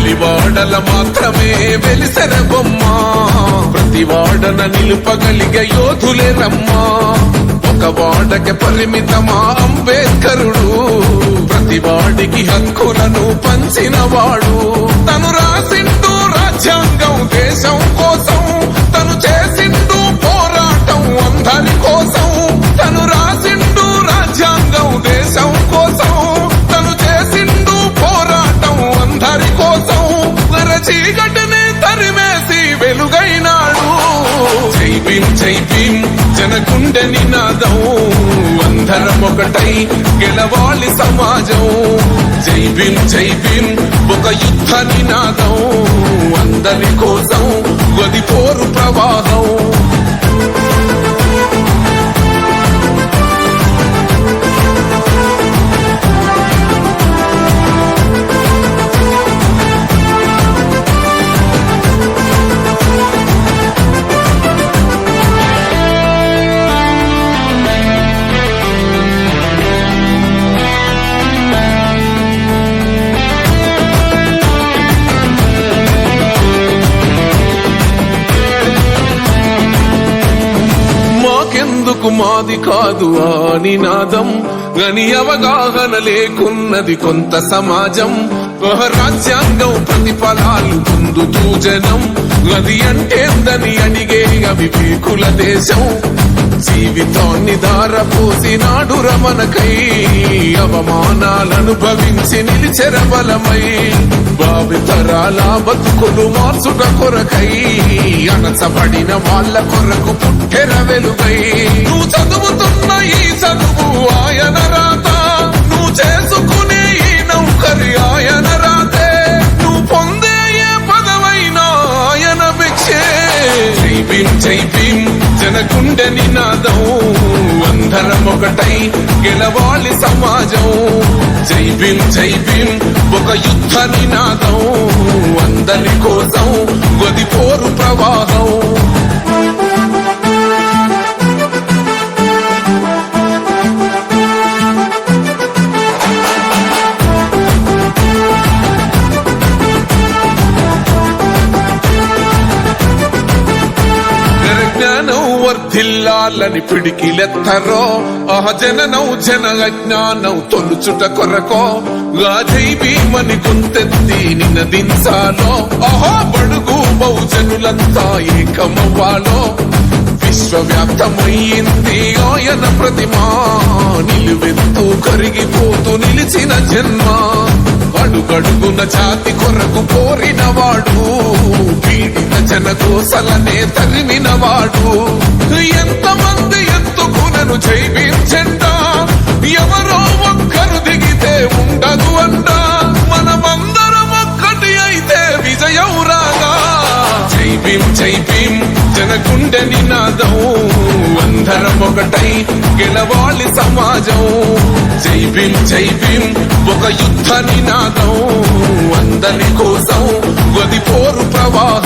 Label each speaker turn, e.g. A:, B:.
A: వెలివాడల మాత్రమే వెలిసెర బొమ్మ ప్రతి వాడన నిలుపగలిగే యోధులే రమ్మా ఒక వాడకి పరిమితమా అంబేద్కరుడు ప్రతి వాడికి హక్కులను పంచిన వాడు తను రాసిండు రాజ్యాంగం దేశం కోసం తను చేసిండు పోరాటం అందరి కోసం తను రాసిండు రాజ్యాంగం దేశం కోసం తను చేసిండు పోరాటం అందరి కోసం చీకటిని తరిమేసి వెలుగైనాడు జై భీమ్ జై భీమ్ జనగుండె నినాదం అందరం ఒకటై గెలవాలి సమాజం జై భీమ్ జై భీమ్ ఒక యుద్ధ నినాదం అందరి కోసం గది పోరు ప్రవాహం మాది కాదు ఆ నినాదం గని అవగాహన లేకున్నది కొంత సమాజం రాజ్యాంగం ప్రతిఫలాలు పొందుతూ జనం గది అంటేందని అడిగే అవివేకుల దేశం జీవితాన్ని దారపోసినాడు రమణకై అవమానాలనుభవించి నిలిచెర బలమై భావితరాల బతుకులు మార్చుట కొరకై అనసబడిన వాళ్ళ కొరకు పుట్టెర వెలుగై నువ్వు చదువుతున్న ఈ చదువు ఆయన రాత నువ్వు చేసుకునే ఈ నౌకరి ఆయన రాతే నువ్వు పొందే ఏ పదవైనా ఆయన భిక్షే జై భీమ్ జై భీమ్ జనగుండె నినాదం అందరం ఒకటై గెలవాలి సమాజం జై భీమ్ జై భీమ్ ఒక యుద్ధ నినాదం అందరి కోసం గది పోరు ప్రవాహం వర్ధిల్లాలని పిడికిలెత్తరో ఆహ జననం జన అజ్ఞానం తొలుచుట కొరకో జై భీమని గుంతెత్తి నినదించాలో ఆహో బడుగు బహుజనులంతా ఏకమవ్వాలో విశ్వవ్యాప్తమయ్యింది ఆయన ప్రతిమా నిలువెత్తు కరిగిపోతూ నిలిచిన జన్మ అడుగడుగున జాతి కొరకు కోరిన వాడు పీడిత జనకోసలనే తరిమిన వాడు ఎంతమంది ఎత్తుకునను జై భీమ్ జెండా ఎవరో ఒక్కరు దిగితే ఉండదు అంట మనమందరం ఒక్కటి అయితే విజయం రాగా జై భీమ్ జై భీమ్ జనగుండె నినాదం అందరం ఒకటై గెలవాలి సమాజం జై భీమ్ జై భీమ్ ఒక యుద్ధ నినాదం అందరి కోసం గది పోరు ప్రవాహం